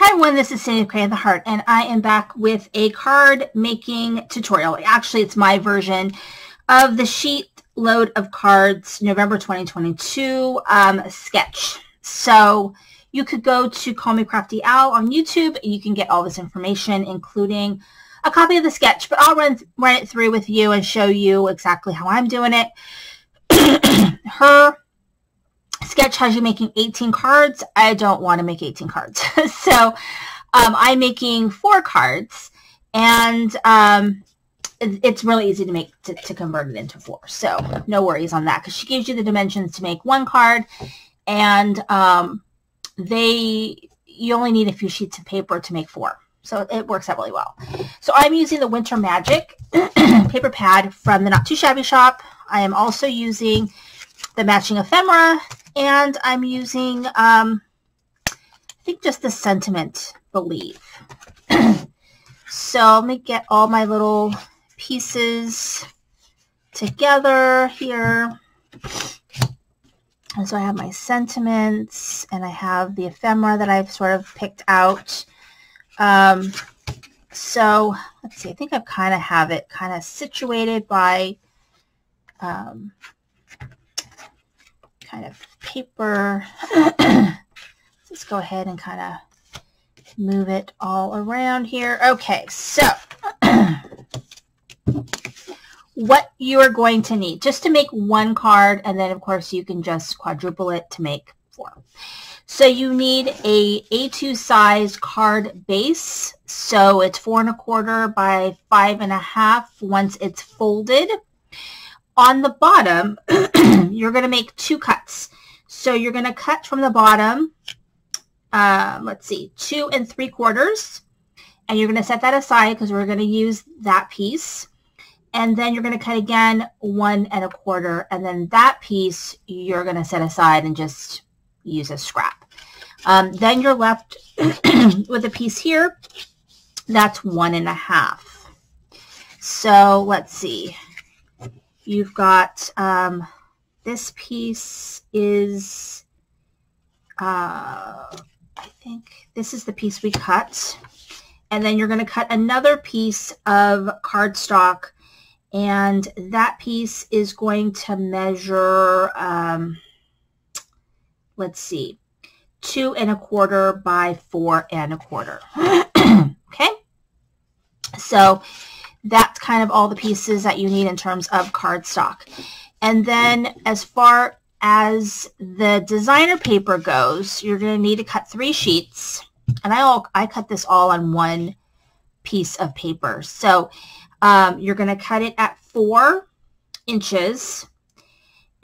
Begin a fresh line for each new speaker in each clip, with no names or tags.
Hi everyone, this is Sandy Creating the Heart, and I am back with a card making tutorial. Actually, it's my version of the Sheetload of Cards November 2022 sketch. So you could go to Call Me Crafty Owl on YouTube, and you can get all this information, including a copy of the sketch. But I'll run it through with you and show you exactly how I'm doing it. Her sketch has you making 18 cards. I don't want to make 18 cards. So I'm making 4 cards, and it's really easy to make to convert it into 4. So no worries on that, because she gives you the dimensions to make 1 card, and you only need a few sheets of paper to make 4. So it works out really well. So I'm using the Winter Magic paper pad from the Not Too Shabby shop. I am also using the matching ephemera, and I'm using, I think, just the Sentiment Believe. So let me get all my little pieces together here. And so I have my sentiments, and I have the ephemera that I've sort of picked out. So let's see, I think I kind of have it kind of situated by kind of paper. Let's go ahead and kind of move it all around here. Okay, so what you are going to need just to make 1 card, and then of course you can just quadruple it to make 4. So you need a A2 size card base. So it's 4 1/4 by 5 1/2 once it's folded. On the bottom, you're going to make 2 cuts. So you're going to cut from the bottom, let's see, 2 3/4, and you're going to set that aside because we're going to use that piece. And then you're going to cut again 1 1/4, and then that piece you're going to set aside and just use as scrap. Then you're left with a piece here that's 1 1/2. So let's see. You've got this piece is, I think this is the piece we cut. And then you're going to cut another piece of cardstock, and that piece is going to measure, let's see, 2 1/4 by 4 1/4. Okay? So that's kind of all the pieces that you need in terms of cardstock. And then as far as the designer paper goes, you're going to need to cut 3 sheets. And I cut this all on 1 piece of paper. So you're going to cut it at 4 inches.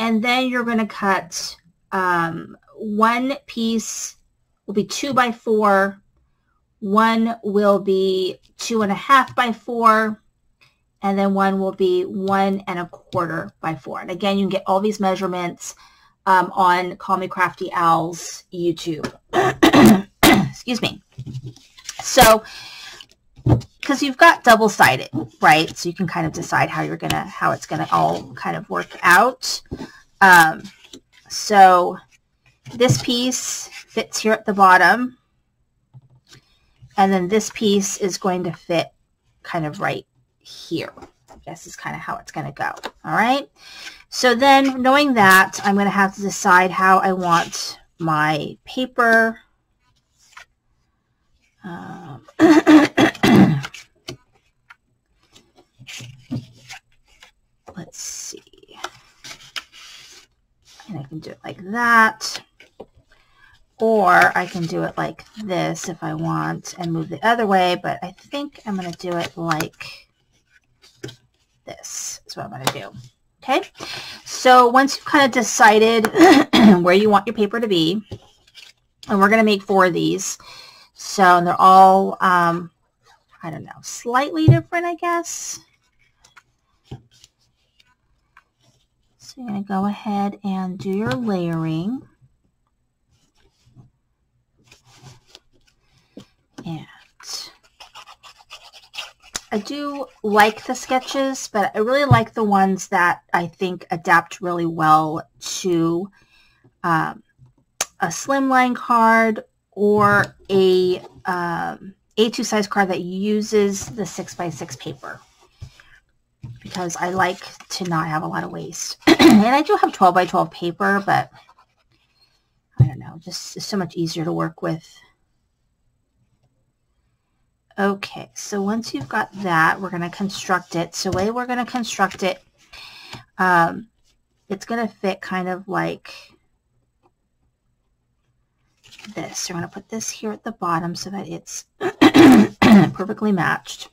And then you're going to cut 1 piece will be 2 by 4. 1 will be 2 1/2 by 4. And then 1 will be 1 1/4 by 4. And again, you can get all these measurements on Call Me Crafty Owl's YouTube. Excuse me. So, because you've got double-sided, right? So you can kind of decide how it's gonna all kind of work out. So this piece fits here at the bottom, and then this piece is going to fit kind of right here. I guess is kind of how it's going to go. All right. So then, knowing that, I'm going to have to decide how I want my paper. Let's see. And I can do it like that. Or I can do it like this if I want and move the other way. But I think I'm going to do it like this is what I'm going to do. Okay, so once you've kind of decided where you want your paper to be, and we're going to make 4 of these, so they're all I don't know, slightly different, I guess. So you're going to go ahead and do your layering, and I do like the sketches, but I really like the ones that I think adapt really well to a slimline card or a A2 size card that uses the 6x6 paper, because I like to not have a lot of waste. And I do have 12x12 paper, but I don't know, just it's so much easier to work with. Okay, so once you've got that, we're going to construct it. So the way we're going to construct it, it's going to fit kind of like this. So we're going to put this here at the bottom so that it's perfectly matched.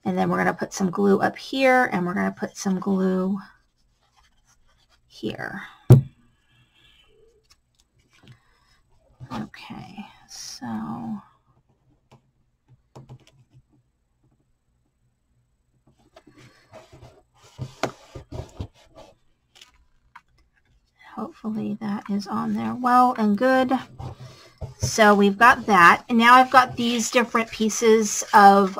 And then we're going to put some glue up here, and we're going to put some glue here. Okay, so hopefully that is on there well and good. So we've got that, and now I've got these different pieces of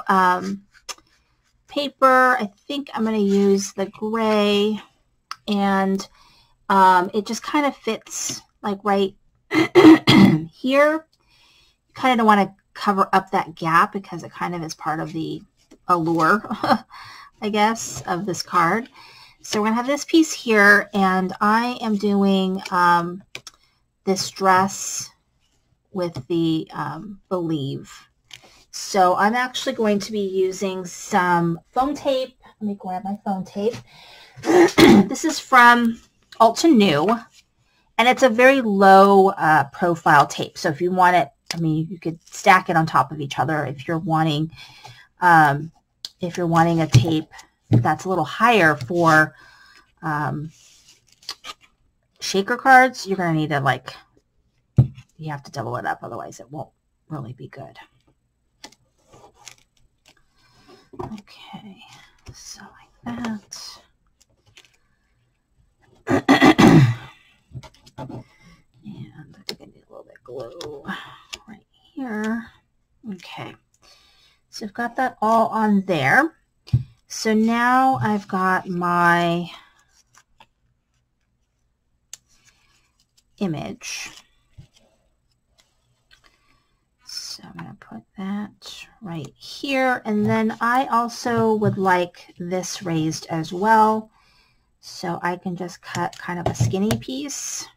paper. I think I'm going to use the gray, and it just kind of fits like right here. You kind of don't want to cover up that gap because it kind of is part of the allure, I guess, of this card. So we're going to have this piece here, and I am doing this dress with the leaf. So I'm actually going to be using some foam tape. Let me grab my foam tape. This is from Ulta New, and it's a very low profile tape. So if you want it, I mean, you could stack it on top of each other if you're wanting a tape that's a little higher for shaker cards. You're going to need to, like, you have to double it up, otherwise it won't really be good. Okay, so like that. And I think I need a little bit of glue right here. Okay, so I've got that all on there. So now I've got my image. So I'm going to put that right here. And then I also would like this raised as well. So I can just cut kind of a skinny piece.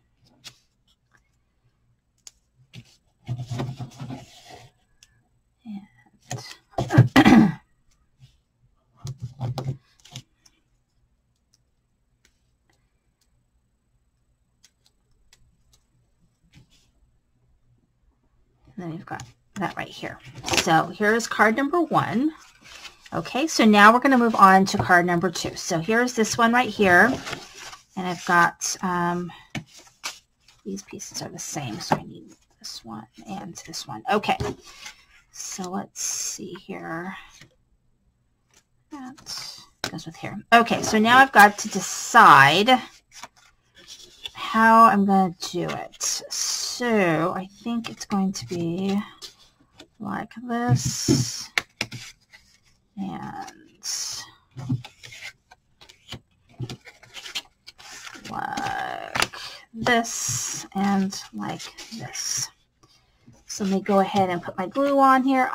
And then we've got that right here. So here's card number 1. Okay, so now we're going to move on to card number 2. So here's this one right here. And I've got, these pieces are the same, so I need this one and this one. Okay, so let's see here. That goes with here. Okay, so now I've got to decide how I'm going to do it. So I think it's going to be like this and like this and like this. So let me go ahead and put my glue on here.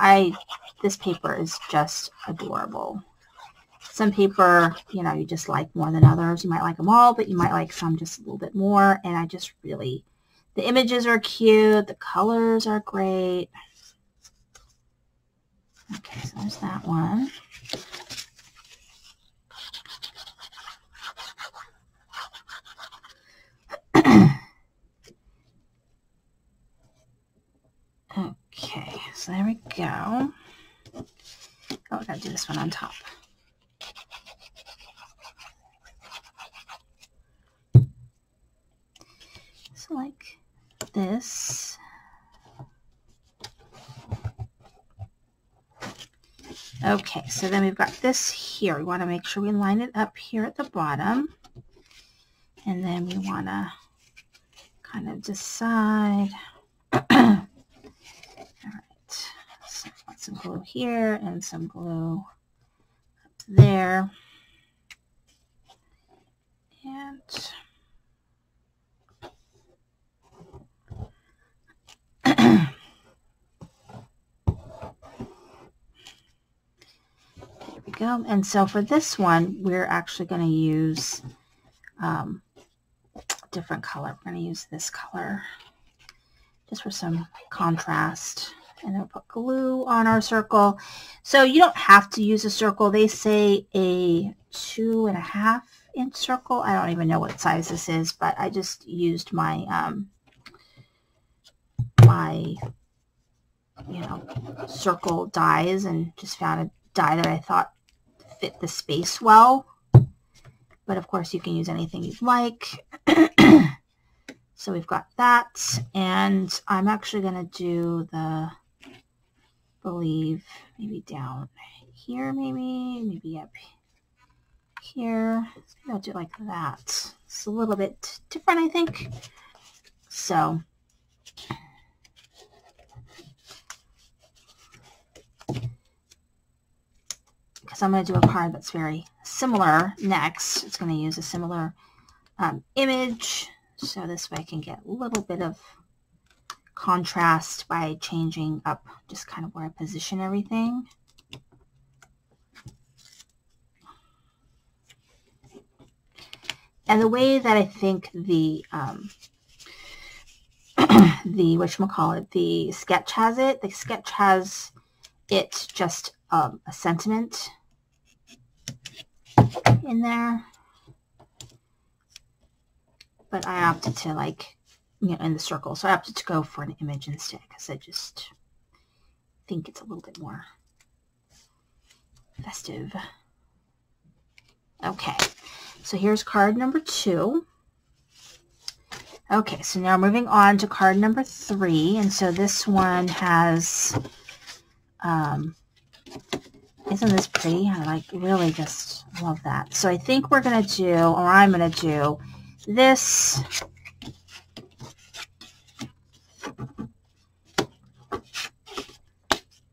This paper is just adorable. Some paper, you know, you just like more than others. You might like them all, but you might like some just a little bit more. And I just really, the images are cute. The colors are great. Okay, so there's that one. Okay, so there we go. Oh, I gotta do this one on top. So like this. Okay, so then we've got this here. We want to make sure we line it up here at the bottom. And then we want to kind of decide. All right, so I want some glue here and some glue up there. And go. And so for this one, we're actually going to use a different color. We're going to use this color just for some contrast. And then we'll put glue on our circle. So you don't have to use a circle. They say a 2.5 inch circle. I don't even know what size this is, but I just used my circle dies and just found a die that I thought fit the space well. But of course you can use anything you'd like. So we've got that, and I'm actually going to do the, believe, maybe down here, maybe up here. Maybe I'll do it like that. It's a little bit different, I think. So because I'm going to do a card that's very similar next. It's going to use a similar image. So this way I can get a little bit of contrast by changing up just kind of where I position everything. And the way that I think the the sketch has it, the sketch has it just a sentiment in there. But I opted to, like, in the circle. So I opted to go for an image instead because I just think it's a little bit more festive. Okay, so here's card number 2. Okay, so now moving on to card number 3. And so this one has, isn't this pretty? I like really just love that. So I think we're going to do, or I'm going to do, this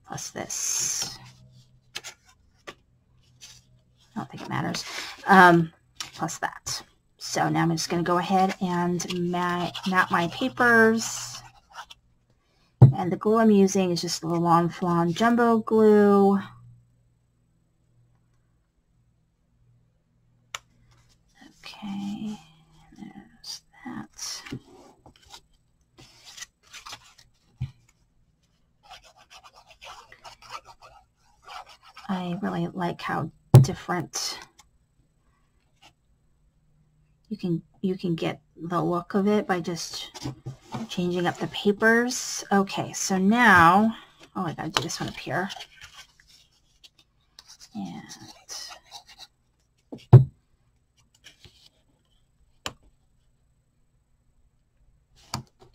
plus this. I don't think it matters. Plus that. So now I'm just going to go ahead and map my papers. And the glue I'm using is just the Lawn Fawn Jumbo glue. Okay. There's that. I really like how different you can get the look of it by just changing up the papers. Okay, so now, oh, I gotta do this one up here.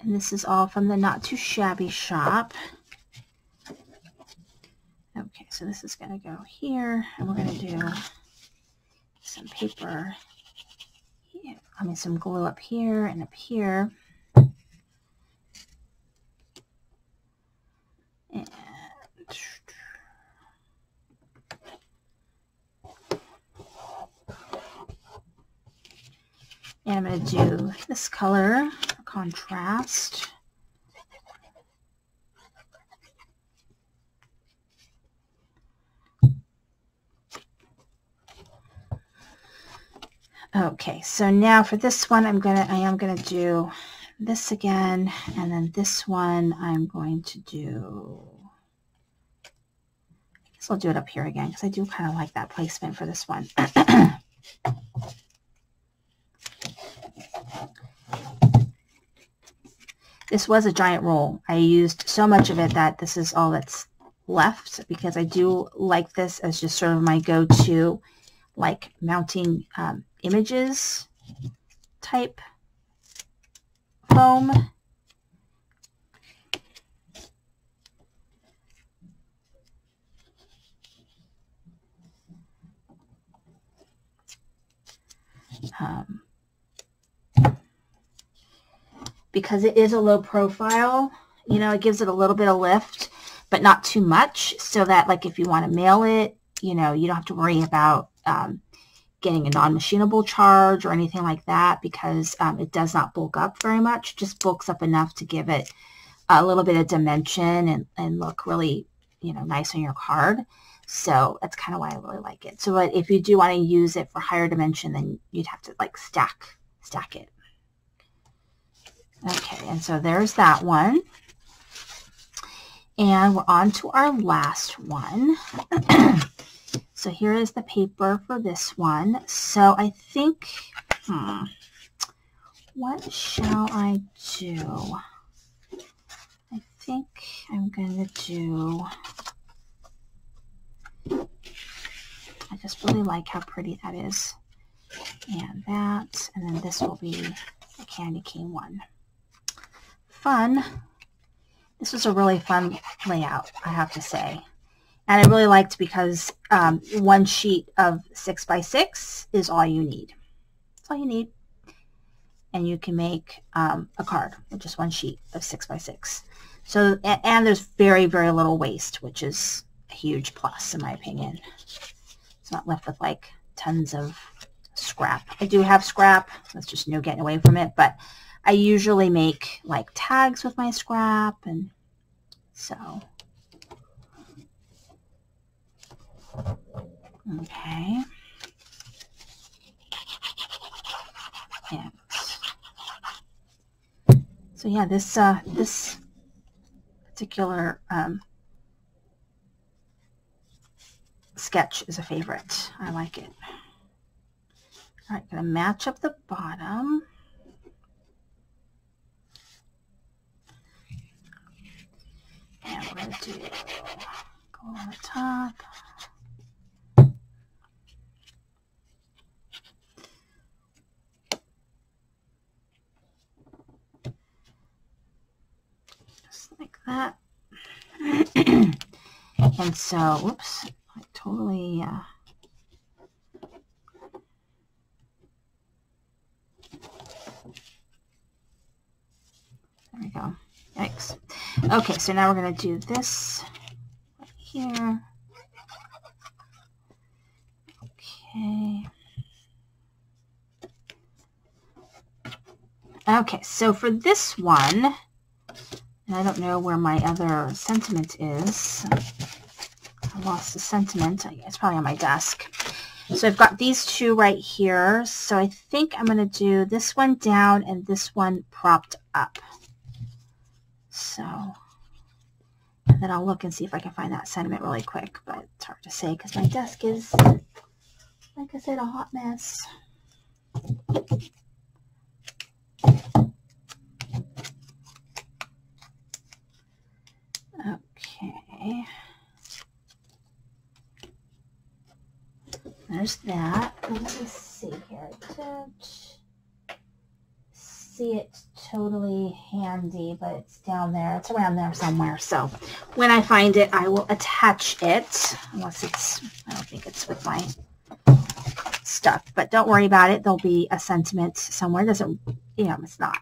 And this is all from the Not Too Shabby shop. Okay, so this is going to go here, and we're going to do some paper here. I mean, some glue up here and up here. And I'm going to do this color for contrast. Okay, so now for this one, I am gonna do this again, and then this one I'm going to do, I guess I'll do it up here again because I do kind of like that placement for this one. This was a giant roll. I used so much of it that this is all that's left because I do like this as just sort of my go-to, like mounting images type foam. Because it is a low profile, you know, it gives it a little bit of lift, but not too much, so that like if you want to mail it, you know, you don't have to worry about getting a non-machinable charge or anything like that, because it does not bulk up very much. It just bulks up enough to give it a little bit of dimension and look really, you know, nice on your card. So that's kind of why I really like it. So if you do want to use it for higher dimension, then you'd have to like stack it. Okay, and so there's that one. And we're on to our last one. So here is the paper for this one. So I think, what shall I do? I think I'm going to do, I just really like how pretty that is. And that, and then this will be the candy cane one. Fun. This was a really fun layout, I have to say. And I really liked because one sheet of 6x6 is all you need. That's all you need. And you can make a card with just one sheet of 6x6. So, and there's very, very little waste, which is a huge plus in my opinion. It's not left with like tons of scrap. I do have scrap. That's just no getting away from it. But I usually make like tags with my scrap, and so. Okay. And so yeah, this particular sketch is a favorite. I like it. All right, gonna match up the bottom. And we're gonna do go on the top. Like that. And so, whoops, I totally there we go. Yikes. Okay, so now we're going to do this right here. Okay. Okay, so for this one, and I don't know where my other sentiment is. I lost the sentiment. It's probably on my desk. So I've got these two right here. So I think I'm going to do this one down and this one propped up. So, and then I'll look and see if I can find that sentiment really quick. But it's hard to say because my desk is, like I said, a hot mess. Okay, there's that. Let me see here. I don't see it totally handy, but it's down there. It's around there somewhere. So when I find it, I will attach it. Unless it's, I don't think it's with my stuff. But don't worry about it. There'll be a sentiment somewhere. It doesn't, you know, it's not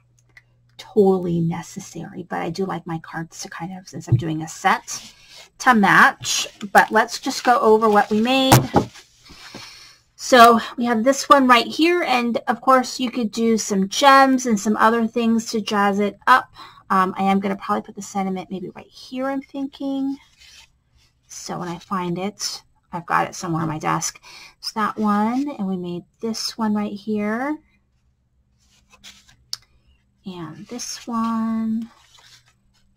totally necessary, but I do like my cards to kind of, since I'm doing a set, to match. But let's just go over what we made. So we have this one right here, and of course you could do some gems and some other things to jazz it up. I am going to probably put the sentiment maybe right here, I'm thinking. So when I find it, I've got it somewhere on my desk. So that one, and we made this one right here. And this one,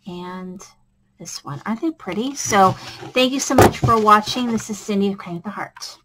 and this one. Aren't they pretty? So thank you so much for watching. This is Cindy of Creating with the Heart.